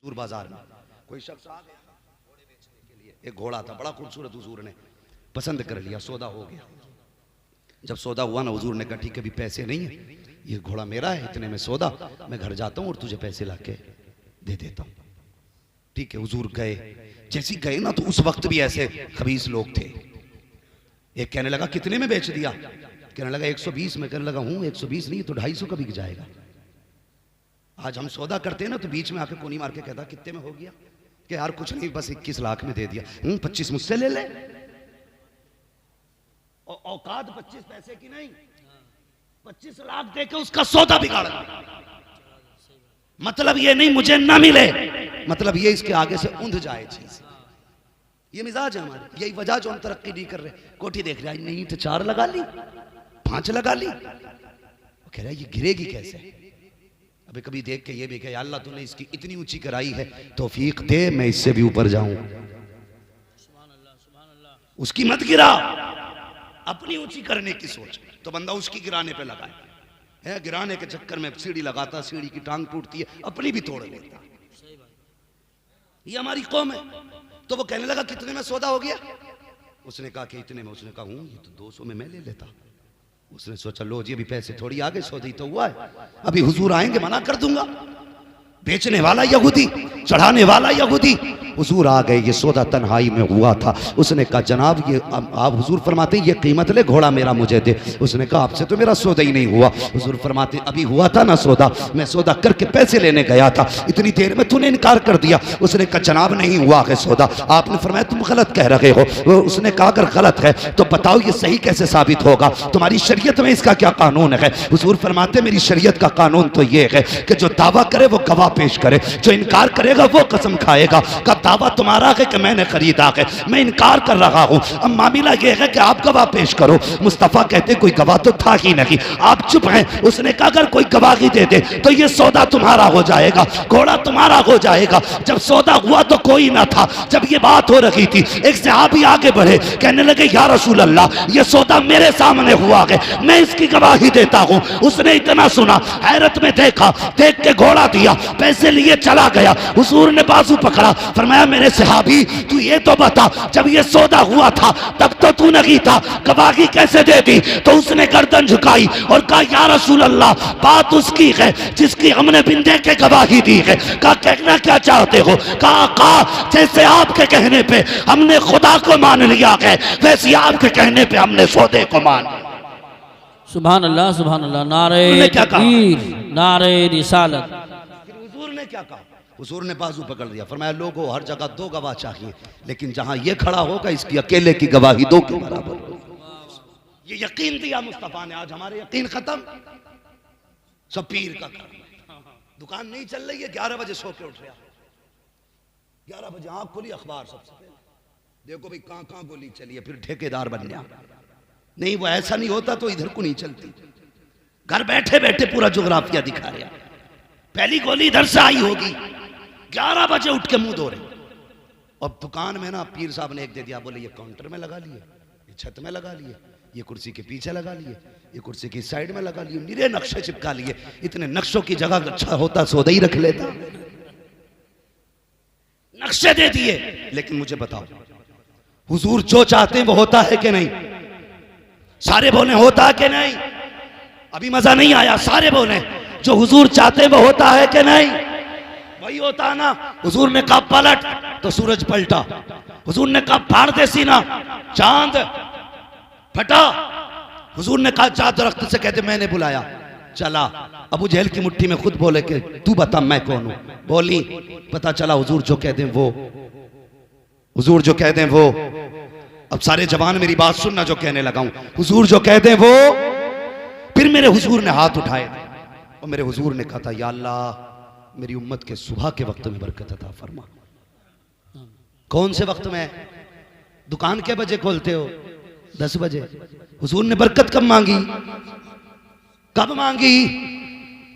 दूर बाजार में कोई शख्स आ गया घोड़े बेचने के लिए। एक घोड़ा था बड़ा खूबसूरत, हुजूर ने पसंद कर लिया, सौदा हो गया। जब सौदा हुआ ना, हुजूर ने कहा ठीक है अभी पैसे नहीं है, ये घोड़ा मेरा है, इतने में सौदा, मैं घर जाता हूँ और तुझे पैसे लाके दे देता हूँ। ठीक है, हुजूर गए। जैसे ही गए ना तो उस वक्त भी ऐसे खबीस लोग थे। एक कहने लगा कितने में बेच दिया, कहने लगा 120 में, कहने लगा हूँ 120 नहीं तो 250 का बिक जाएगा। आज हम सौदा करते हैं ना तो बीच में आके कोनी मार के कहता कितने में हो गया, कि यार कुछ नहीं बस 21 लाख में दे दिया। 25 मुझसे ले ले, औकात 25 पैसे की नहीं, 25 लाख दे के उसका सौदा बिगाड़ दिया। मतलब ये नहीं मुझे ना मिले, मतलब ये इसके आगे से ऊंध जाए चीज। ये मिजाज है हमारे, यही वजह जो हम तरक्की नहीं कर रहे। कोठी देख रहा है नहीं तो 4 लगा ली, 5 लगा ली, कह रहा है ये गिरेगी कैसे। अबे कभी देख के ये भी कहे अल्लाह तूने इसकी इतनी ऊंची कराई है, तौफीक दे मैं इससे भी ऊपर जाऊं। उसकी मत गिरा, अपनी ऊंची करने की सोच तो बंदा उसकी गिराने पे लगा है। गिराने के चक्कर में सीढ़ी लगाता, सीढ़ी की टांग टूटती है, अपनी भी तोड़ लेता। ये हमारी कौम है। तो वो कहने लगा कितने में सौदा हो गया, उसने कहा कि इतने में। उसने कहा हूं ये तो 200 में मैं ले लेता। उसने सोचा लो जी अभी पैसे थोड़ी आगे, सौदा ही तो हुआ है, अभी हुजूर आएंगे मना कर दूंगा। बेचने वाला यहूदी, चढ़ाने वाला यहूदी, हुजूर आ गए। ये सौदा तन्हाई में हुआ था। उसने कहा जनाब ये आप, हुजूर फरमाते ये कीमत ले, घोड़ा मेरा मुझे दे। उसने कहा आपसे तो मेरा सौदा ही नहीं हुआ। हुजूर फरमाते अभी हुआ था ना सौदा, मैं सौदा करके पैसे लेने गया था, इतनी देर में तूने इनकार कर दिया। उसने कहा जनाब नहीं हुआ है सौदा। आपने फरमाया तुम गलत कह रहे हो। उसने कहा अगर गलत है तो बताओ ये सही कैसे साबित होगा, तुम्हारी शरीयत में इसका क्या कानून है। हुजूर फरमाते मेरी शरीयत का कानून तो ये है कि जो दावा करे वो गवाह पेश करे, जो इनकार करेगा वो कसम खाएगा। का दावा तुम्हारा है कि मैंने खरीदा है, मैं इनकार कर रहा हूं। अब मामला यह है कि आप गवाह पेश करो। मुस्तफा कहते कोई गवाह तो था ही नहीं, आप चुप हैं। उसने कहा अगर कोई गवाही दे दे तो ये सौदा तुम्हारा हो जाएगा, घोड़ा तुम्हारा हो जाएगा। जब सौदा हुआ तो कोई ना था। जब ये बात हो रही थी एक सहाबी आगे बढ़े, कहने लगे या रसूल अल्लाह ये सौदा मेरे सामने हुआ है, मैं इसकी गवाही देता हूं। उसने इतना सुना, हैरत में देखा, देख के घोड़ा दिया, पैसे लिए चला गया। हुजूर ने बाजू पकड़ा, फरमाया मेरे सहाबी तू ये तो बता जब ये सौदा हुआ था तब तो तू नहीं था, गवाही कैसे दे दी। तो उसने गर्दन झुकाई और कहा या रसूल अल्लाह बात उसकी है जिसकी हमने बिन देखे गवाही दी है। कहा कहना क्या चाहते हो। कहा जैसे आपके कहने पे हमने खुदा को मान लिया है, वैसे आपके कहने पे हमने सौदे को मान लिया। सुभान अल्लाह सुभान अल्लाह, नारे तकबीर, नारे रिसालत। हुजूर ने क्या कहा, हुजूर ने बाजू पकड़ दिया, फरमाया लोगों हर जगह 2 गवाह चाहिए, लेकिन जहां ये खड़ा होगा इसकी अकेले की गवाही 2 के बराबर। ये यकीन दिया मुस्तफा ने। आज हमारे यकीन खत्म, सब पीर का कर। दुकान नहीं चल रही है, 11 बजे सो के उठ रहा, 11 बजे आंख खुली अखबार सबसे पहले देखो भाई कहां गोली चली है, फिर ठेकेदार बन गया। नहीं वो ऐसा नहीं होता तो इधर को नहीं चलती। घर बैठे बैठे पूरा जोग्राफिया दिखा रहा, पहली गोली इधर से आई होगी। 11 बजे उठ के मुंह धो रहे। अब दुकान में ना पीर साहब ने एक दे दिया, बोले ये काउंटर में लगा लिए, ये छत में लगा लिए, ये कुर्सी के पीछे लगा लिए, ये कुर्सी की साइड में लगा लिए, निरे नक्शे चिपका लिए। इतने नक्शों की जगह अच्छा होता सौदा ही रख लेता। नक्शे दे दिए। लेकिन मुझे बताओ हुजूर जो चाहते हैं वो होता है कि नहीं? सारे बोले होता है कि नहीं? अभी मजा नहीं आया, सारे बोले जो हुजूर चाहते हैं वो होता है कि नहीं? वही होता ना। हुजूर ने कहा पलट तो सूरज पलटा। हुजूर ने कहा फाड़ दे सीना, चांद फटा। हुजूर ने कहा जा दरख्त से कहते मैंने बुलाया, चला। अबू जहल की मुट्ठी में खुद बोले कि तू बता मैं कौन हूं। बोली, पता चला हुजूर जो कह दें वो, हुजूर जो कह दें वो। अब सारे जवान मेरी बात सुनना जो कहने लगा हूं, हुजूर जो कह दें वो। फिर मेरे हुजूर ने हाथ उठाए और मेरे हुजूर ने कहा था या अल्लाह मेरी उम्मत के सुबह के वक्त में बरकत अता फरमा। कौन से वक्त में? दुकान के बजे खोलते हो? 10 बजे। हुजूर ने बरकत कब मांगी? कब मांगी?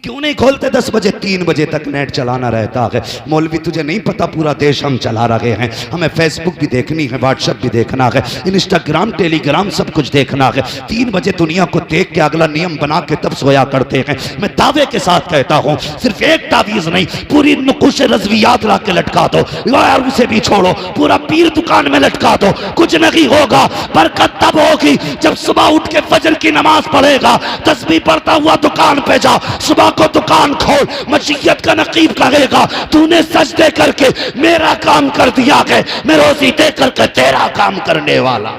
क्यों नहीं खोलते 10 बजे? 3 बजे तक नेट चलाना रहता है। मौलवी तुझे नहीं पता पूरा देश हम चला रहे हैं, हमें फेसबुक भी देखनी है, व्हाट्सएप भी देखना है, इंस्टाग्राम टेलीग्राम सब कुछ देखना है। 3 बजे दुनिया को देख के अगला नियम बना के तब सोया करते हैं। मैं दावे के साथ कहता हूँ सिर्फ एक तावीज नहीं, पूरी नुकुश रज़वियात ला के लटका दो यार, उसे भी छोड़ो, पूरा पीर दुकान में लटका दो, कुछ नहीं होगा। बरकत तब होगी जब सुबह उठ के फजर की नमाज पढ़ेगा, तस्बीह पढ़ता हुआ दुकान पे जा, सुबह को दुकान खोल, मशीयत का नकीब कहेगा तूने सजदे करके मेरा काम कर दिया है, मैं रोजी दे करके तेरा काम करने वाला।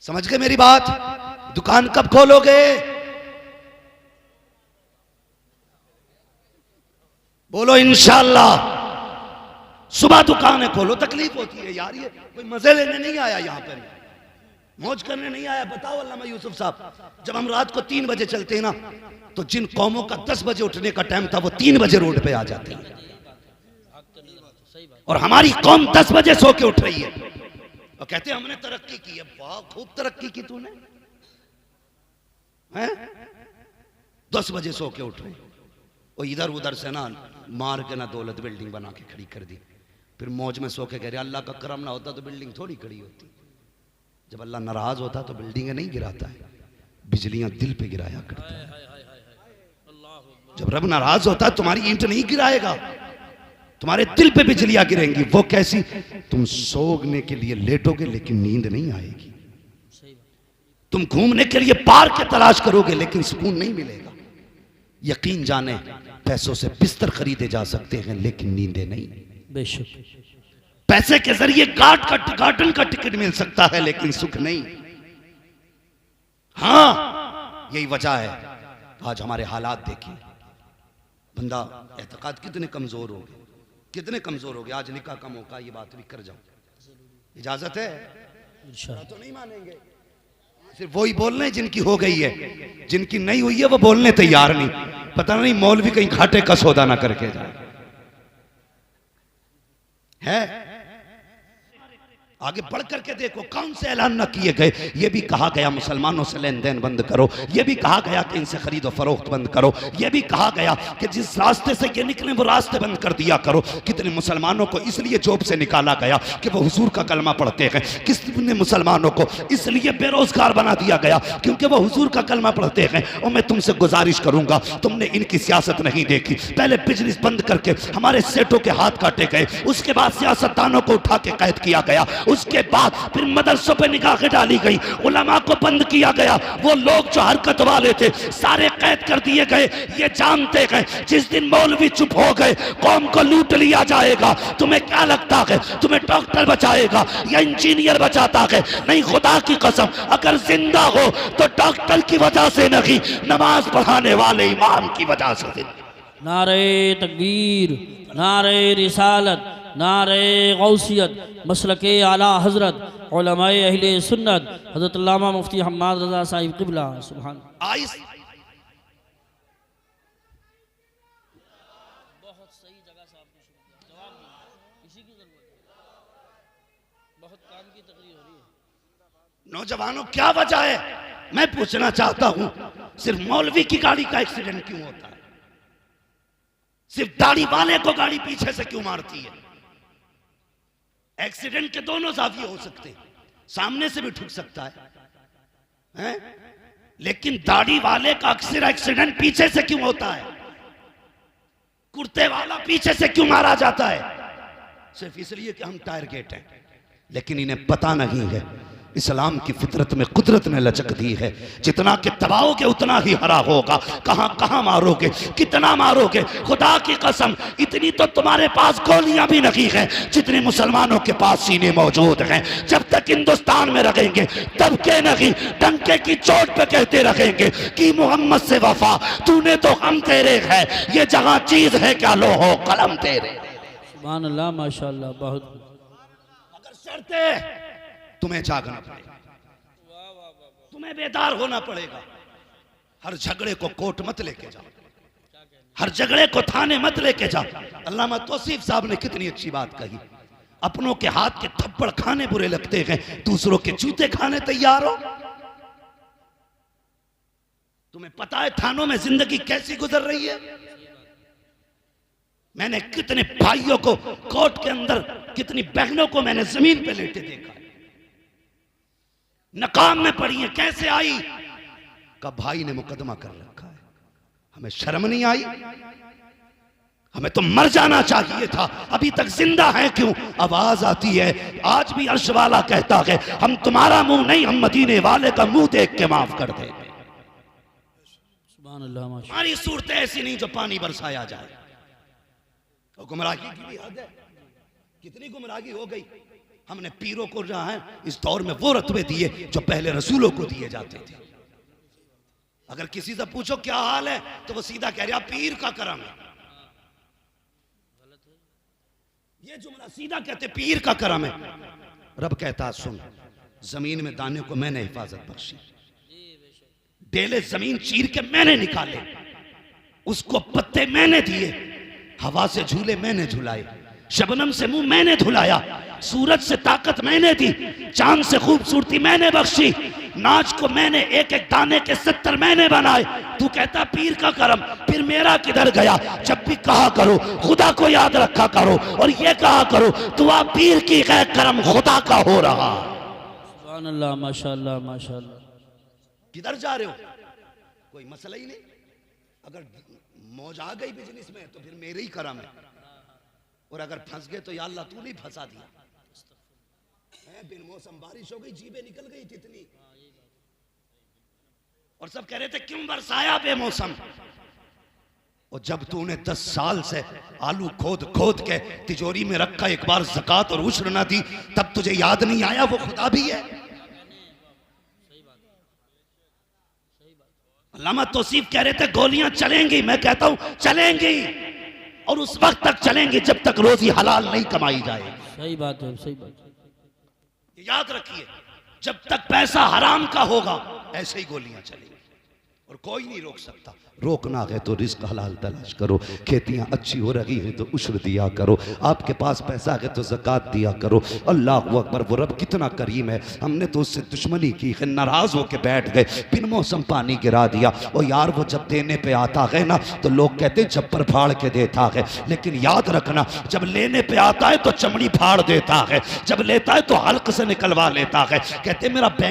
समझ गए मेरी बात? दुकान कब खोलोगे? बोलो इंशाअल्लाह। सुबह दुकानें खोलो। तकलीफ होती है यार, ये कोई मजे लेने नहीं आया, यहाँ पर मौज करने नहीं आया। बताओ अल्लामा यूसुफ साहब, जब हम रात को 3 बजे चलते हैं ना, तो जिन कौमों का 10 बजे उठने का टाइम था वो 3 बजे रोड पे आ जाते हैं, और हमारी कौम 10 बजे सो के उठ रही है और कहते हैं हमने तरक्की की है। वाह, खूब तरक्की की तूने, हैं? 10 बजे सो के उठ रहे, और इधर उधर से ना मार के ना दौलत बिल्डिंग बना के खड़ी कर दी। फिर मौज में सो के कह रहे अल्लाह का करम ना होता तो बिल्डिंग थोड़ी खड़ी होती। जब अल्लाह नाराज होता तो बिल्डिंगें नहीं गिराता है, बिजलियां दिल पे गिराया करता है। जब रब नाराज होता है तुम्हारी ईंट नहीं गिराएगा, तुम्हारे दिल पे बिजलियां गिरेंगी। वो कैसी? तुम सोने के लिए लेटोगे लेकिन नींद नहीं आएगी, तुम घूमने के लिए पार्क की तलाश करोगे लेकिन सुकून नहीं मिलेगा। यकीन जाने पैसों से बिस्तर खरीदे जा सकते हैं लेकिन नींदें नहीं। बेशक पैसे के जरिए गार्डन का टिकट मिल सकता है लेकिन सुख नहीं। हाँ, यही वजह है आज हमारे हालात देखिए। बंदा एतकाद कितने कमजोर हो गए, कितने कमजोर हो गए। आज निकाह का मौका, ये बात भी कर जाओ, इजाजत है? तो नहीं मानेंगे। सिर्फ वही बोल रहे हैं जिनकी हो गई है, जिनकी नहीं हुई है वो बोलने तैयार नहीं। पता नहीं मौलवी कहीं घाटे का सौदा ना करके जाए। है आगे बढ़ करके देखो कौन से ऐलान न किए गए। ये भी कहा गया मुसलमानों से लेन देन बंद करो, ये भी कहा गया कि इनसे खरीदो फरोख्त बंद करो, ये भी कहा गया कि जिस रास्ते से ये निकले वो रास्ते बंद कर दिया करो। कितने मुसलमानों को इसलिए जॉब से निकाला गया कि वो हुजूर का कलमा पढ़ते हैं। कितने मुसलमानों को इसलिए बेरोजगार बना दिया गया क्योंकि वो हुजूर का कलमा पढ़ते हैं। और मैं तुमसे गुजारिश करूंगा, तुमने इनकी सियासत नहीं देखी। पहले बिजनेस बंद करके हमारे सेठों के हाथ काटे गए, उसके बाद सियासतदानों को उठा के कैद किया गया, उसके बाद फिर मदरसों पे निगाहें डाली गई, उलमा को बंद किया गया। वो लोग जो हरकत वाले थे सारे कैद कर दिए गए। ये जानते गए जिस दिन मौलवी चुप हो गए कौम को लूट लिया जाएगा। तुम्हें क्या लगता है तुम्हें डॉक्टर बचाएगा या इंजीनियर बचाता है? नहीं, खुदा की कसम अगर जिंदा हो तो डॉक्टर की वजह से नहीं, नमाज पढ़ाने वाले इमाम की वजह से। नारे तकबीर, नारे रिसालत, नारे गौसियत, मसलके आला हजरत उलमाए अहले सुन्नत हजरत अल्लामा मुफ्ती हम्माद रजा साहिब क़िबला। सुभान। बहुत सही जगह से आपने जवाब दिया, इसी की जरूरत है, बहुत काम की तकरीर हो रही है। नौजवानों क्या वजह है? मैं पूछना चाहता हूं, सिर्फ मौलवी की गाड़ी का एक्सीडेंट क्यों होता है? सिर्फ दाढ़ी वाले को गाड़ी पीछे से क्यों मारती है? एक्सीडेंट के दोनों जाविये हो सकते हैं, सामने से भी ठुक सकता है? लेकिन दाढ़ी वाले का अक्सर एक्सीडेंट पीछे से क्यों होता है? कुर्ते वाला पीछे से क्यों मारा जाता है? सिर्फ इसलिए कि हम टायर गेट हैं। लेकिन इन्हें पता नहीं है इस्लाम की फितरत में कुदरत ने लचक दी है, जितना कि दबाओगे उतना ही हरा होगा। कहां कहां मारोगे, कितना मारोगे? खुदा की कसम इतनी तो तुम्हारे पास गोलियां भी नहीं हैं जितनी मुसलमानों के पास सीने मौजूद हैं। जब तक हिंदुस्तान में रहेंगे तब के नहीं डंके की चोट पे कहते रहेंगे कि मोहम्मद से वफा, तूने तो हम तेरे है, ये जहां चीज है क्या लो हो कलम तेरे। सुभान अल्लाह, माशाअल्लाह। बहुत मगर शर्ते तुम्हें जागना पड़ेगा, तुम्हें बेदार होना पड़ेगा। हर झगड़े को कोर्ट मत लेके जाओ, हर झगड़े को थाने मत लेके जा। अल्लामा तौसीफ साहब ने कितनी अच्छी बात कही, अपनों के हाथ के थप्पड़ खाने बुरे लगते हैं, दूसरों के जूते खाने तैयार हो। तुम्हें पता है थानों में जिंदगी कैसी गुजर रही है? मैंने कितने भाइयों को कोर्ट के अंदर, कितनी बहनों को मैंने जमीन पे लेटे देखा है, नकाम में पड़ी है। कैसे आई? का भाई ने मुकदमा कर रखा है। हमें शर्म नहीं आई? हमें तो मर जाना चाहिए था, अभी तक जिंदा है क्यों? आवाज आती है, आज भी अर्श वाला कहता है हम तुम्हारा मुंह नहीं, हम मदीने वाले का मुंह देख के माफ कर दे। हमारी सूरतें ऐसी नहीं जो पानी बरसाया जाए। तो गुमराही की भी हद है, कितनी गुमराही हो गई। हमने पीरों को जहां है इस दौर में वो रत्बे दिए जो पहले रसूलों को दिए जाते थे। अगर किसी से पूछो क्या हाल है तो वो सीधा कह रहा पीर का करम है। ये जुमला सीधा कहते पीर का करम है। रब कहता सुन, जमीन में दाने को मैंने हिफाजत बख्शी, डेले जमीन चीर के मैंने निकाले, उसको पत्ते मैंने दिए, हवा से झूले मैंने झुलाए, शबनम से मुंह मैंने धुलाया, सूरज से ताकत मैंने दी, चांद से खूबसूरती मैंने बख्शी, नाच को मैंने एक एक दाने के 70 मैंने बनाए। तू कहता पीर का करम, फिर मेरा किधर गया? जब भी कहा करो खुदा को याद रखा करो, और ये कहा करो दुआ पीर की है, करम खुदा का हो रहा। सुभान अल्लाह, माशाअल्लाह माशाअल्लाह। किधर जा रहे हो? कोई मसला ही नहीं। अगर मौज आ गई बिजनेस में तो फिर मेरे ही करम है, और अगर फंस गए तो या अल्लाह तू नहीं फंसा दिया। बिन मौसम बारिश हो गई, जीबे निकल गई कितनी, और सब कह रहे थे क्यों बरसाया बेमौसम। और जब तूने 10 साल से आलू खोद खोद के तिजोरी में रखा, एक बार ज़कात और उश्र ना दी, तब तुझे याद नहीं आया वो खुदा भी है। अल्लामा तौसीफ कह रहे थे गोलियां चलेंगी, मैं कहता हूं चलेंगी, और उस वक्त तक चलेंगी जब तक रोजी हलाल नहीं कमाई जाए। सही बात है, सही बात है। याद रखिए, जब तक पैसा हराम का होगा ऐसे ही गोलियां चलेंगी, और कोई नहीं रोक सकता। रोकना है तो रिस्क हलाल तलाश करो, खेतियां अच्छी हो रही हैं तो उश्र दिया करो, आपके पास पैसा है तो ज़कात दिया करो। अल्लाह अकबर, वो रब कितना करीम है। हमने तो उससे दुश्मनी की है, नाराज होके बैठ गए, बिन मौसम पानी गिरा दिया। और यार वो जब देने पे आता है ना तो लोग कहते छप्पर फाड़ के देता है, लेकिन याद रखना जब लेने पे आता है तो चमड़ी फाड़ देता है, जब लेता है तो हल्क से निकलवा लेता है। कहते मेरा बैंक